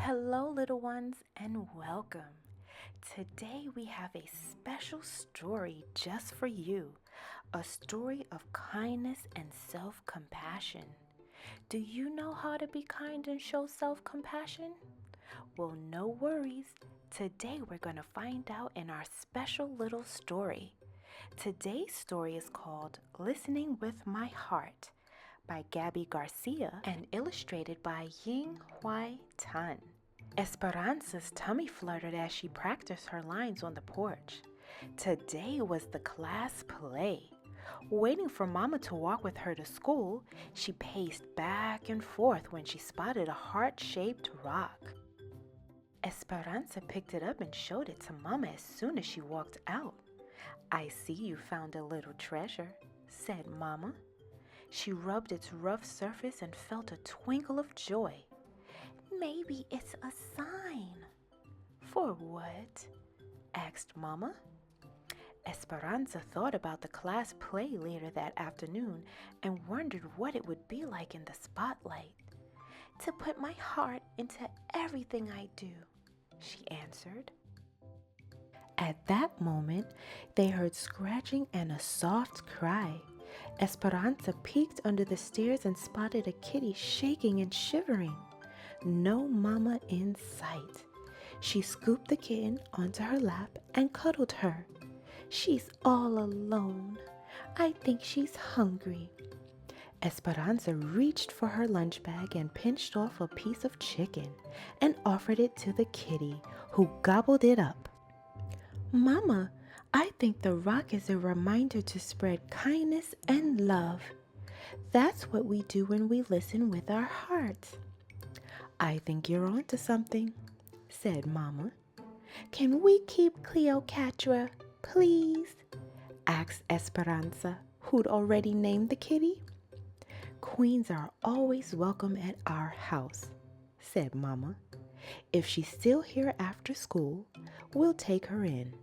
Hello, little ones, and welcome. Today we have a special story just for you, a story of kindness and self compassion. Do you know how to be kind and show self compassion? Well, no worries. Today we're going to find out in our special little story. Today's story is called Listening with My Heart by Gabby Garcia and illustrated by Ying Huai Tan. Esperanza's tummy fluttered as she practiced her lines on the porch. Today was the class play. Waiting for Mama to walk with her to school, she paced back and forth when she spotted a heart-shaped rock. Esperanza picked it up and showed it to Mama as soon as she walked out. "I see you found a little treasure," said Mama. She rubbed its rough surface and felt a twinkle of joy. "Maybe it's a sign." "For what?" asked Mama. Esperanza thought about the class play later that afternoon and wondered what it would be like in the spotlight. "To put my heart into everything I do," she answered. At that moment, they heard scratching and a soft cry. Esperanza peeked under the stairs and spotted a kitty shaking and shivering. No Mama in sight. She scooped the kitten onto her lap and cuddled her. "She's all alone. I think she's hungry." Esperanza reached for her lunch bag and pinched off a piece of chicken and offered it to the kitty, who gobbled it up. "Mama, I think the rock is a reminder to spread kindness and love. That's what we do when we listen with our hearts." "I think you're onto something," said Mama. "Can we keep Cleopatra, please?" asked Esperanza, who'd already named the kitty. "Queens are always welcome at our house," said Mama. "If she's still here after school, we'll take her in."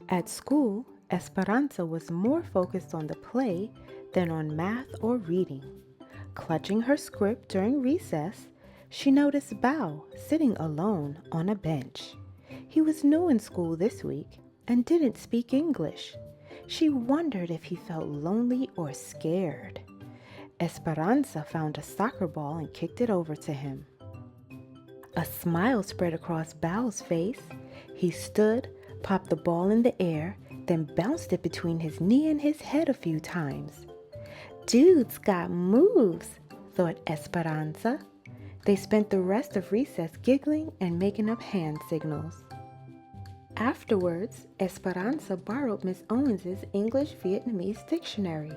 At school, Esperanza was more focused on the play than on math or reading. Clutching her script during recess, she noticed Bao sitting alone on a bench. He was new in school this week and didn't speak English. She wondered if he felt lonely or scared. Esperanza found a soccer ball and kicked it over to him. A smile spread across Bao's face. He stood, popped the ball in the air, then bounced it between his knee and his head a few times. "Dude's got moves," thought Esperanza. They spent the rest of recess giggling and making up hand signals. Afterwards, Esperanza borrowed Miss Owens's English-Vietnamese dictionary.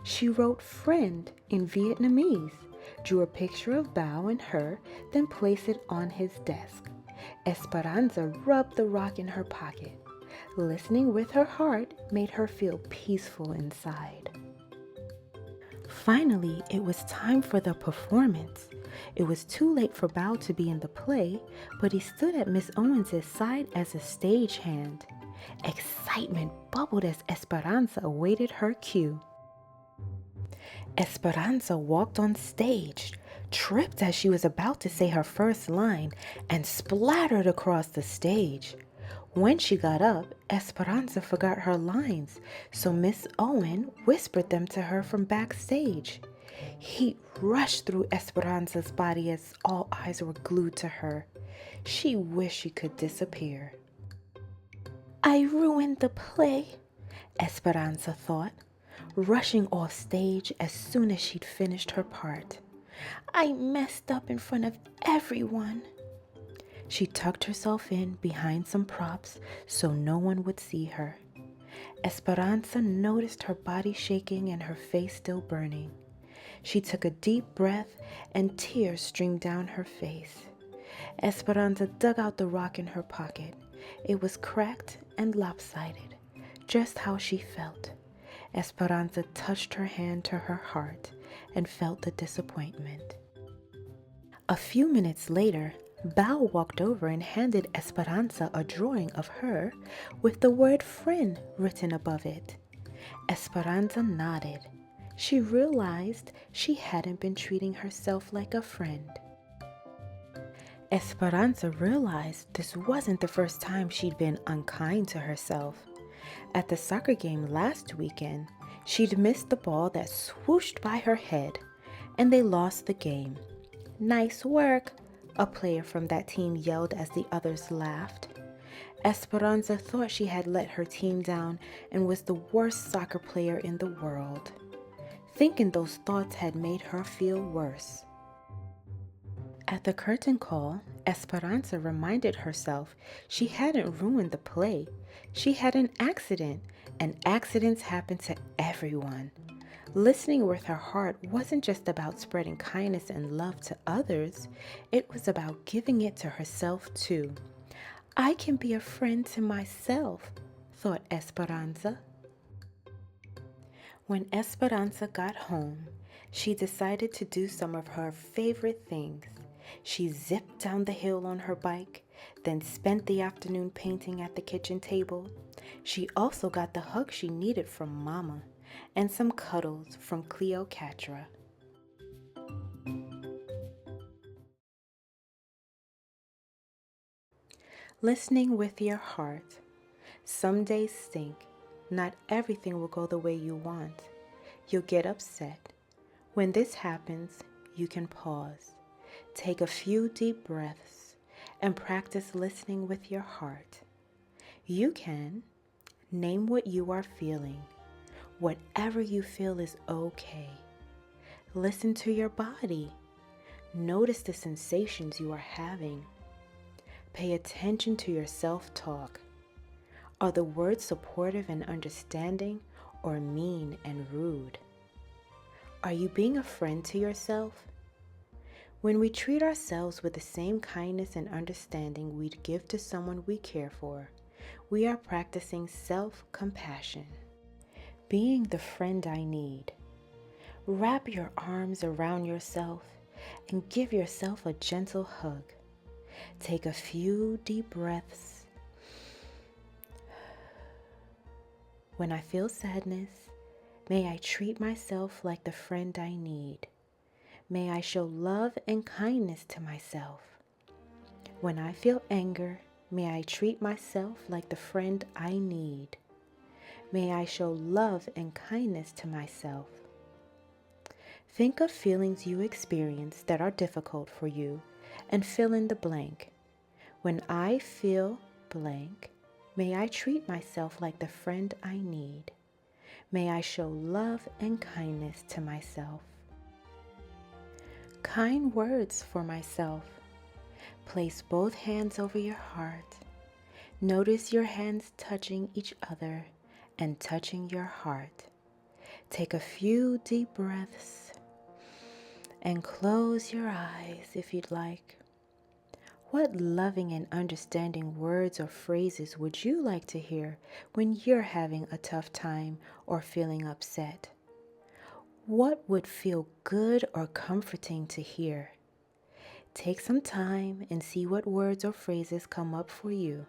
She wrote "friend" in Vietnamese, drew a picture of Bao and her, then placed it on his desk. Esperanza rubbed the rock in her pocket. Listening with her heart made her feel peaceful inside. Finally, it was time for the performance. It was too late for Bao to be in the play, but he stood at Miss Owens's side as a stagehand. Excitement bubbled as Esperanza awaited her cue. Esperanza walked on stage, tripped as she was about to say her first line, and splattered across the stage. When she got up, Esperanza forgot her lines, so Miss Owen whispered them to her from backstage. Heat rushed through Esperanza's body as all eyes were glued to her. She wished she could disappear. "I ruined the play," Esperanza thought, rushing off stage as soon as she'd finished her part. "I messed up in front of everyone." She tucked herself in behind some props so no one would see her. Esperanza noticed her body shaking and her face still burning. She took a deep breath and tears streamed down her face. Esperanza dug out the rock in her pocket. It was cracked and lopsided, just how she felt. Esperanza touched her hand to her heart and felt the disappointment. A few minutes later, Bao walked over and handed Esperanza a drawing of her with the word "friend" written above it. Esperanza nodded. She realized she hadn't been treating herself like a friend. Esperanza realized this wasn't the first time she'd been unkind to herself. At the soccer game last weekend, she'd missed the ball that swooshed by her head, and they lost the game. "Nice work," a player from that team yelled as the others laughed. Esperanza thought she had let her team down and was the worst soccer player in the world. Thinking those thoughts had made her feel worse. At the curtain call, Esperanza reminded herself she hadn't ruined the play. She had an accident, and accidents happen to everyone. Listening with her heart wasn't just about spreading kindness and love to others, it was about giving it to herself too. "I can be a friend to myself," thought Esperanza. When Esperanza got home, she decided to do some of her favorite things. She zipped down the hill on her bike, then spent the afternoon painting at the kitchen table. She also got the hug she needed from Mama and some cuddles from Cleocatra. Listening with your heart. Some days stink. Not everything will go the way you want. You'll get upset. When this happens, you can pause. Take a few deep breaths and practice listening with your heart. You can name what you are feeling. Whatever you feel is okay. Listen to your body. Notice the sensations you are having. Pay attention to your self-talk. Are the words supportive and understanding or mean and rude? Are you being a friend to yourself? When we treat ourselves with the same kindness and understanding we'd give to someone we care for, we are practicing self-compassion. Being the friend I need. Wrap your arms around yourself and give yourself a gentle hug. Take a few deep breaths. When I feel sadness, may I treat myself like the friend I need. May I show love and kindness to myself. When I feel anger, may I treat myself like the friend I need. May I show love and kindness to myself. Think of feelings you experience that are difficult for you and fill in the blank. When I feel blank, may I treat myself like the friend I need. May I show love and kindness to myself. Kind words for myself. Place both hands over your heart. Notice your hands touching each other and touching your heart. Take a few deep breaths and close your eyes if you'd like. What loving and understanding words or phrases would you like to hear when you're having a tough time or feeling upset? What would feel good or comforting to hear? Take some time and see what words or phrases come up for you.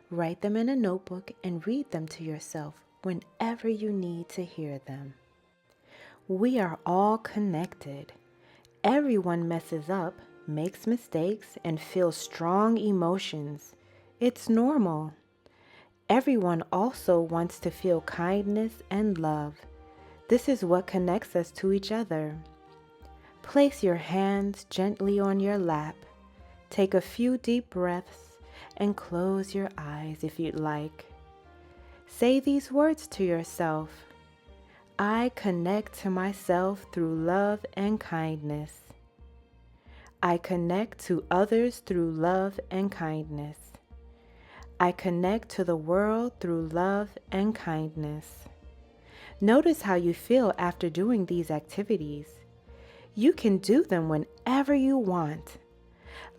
Write them in a notebook and read them to yourself whenever you need to hear them. We are all connected. Everyone messes up, makes mistakes, and feels strong emotions. It's normal. Everyone also wants to feel kindness and love. This is what connects us to each other. Place your hands gently on your lap. Take a few deep breaths and close your eyes if you'd like. Say these words to yourself. I connect to myself through love and kindness. I connect to others through love and kindness. I connect to the world through love and kindness. Notice how you feel after doing these activities. You can do them whenever you want.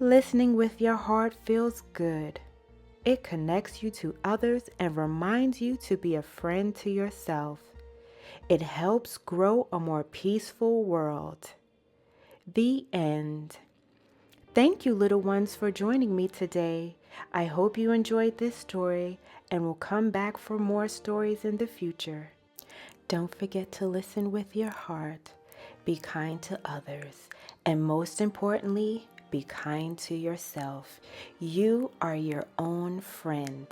Listening with your heart feels good. It connects you to others and reminds you to be a friend to yourself. It helps grow a more peaceful world. The end. Thank you, little ones, for joining me today. I hope you enjoyed this story and will come back for more stories in the future. Don't forget to listen with your heart, be kind to others, and most importantly, Be kind to yourself. You are your own friend.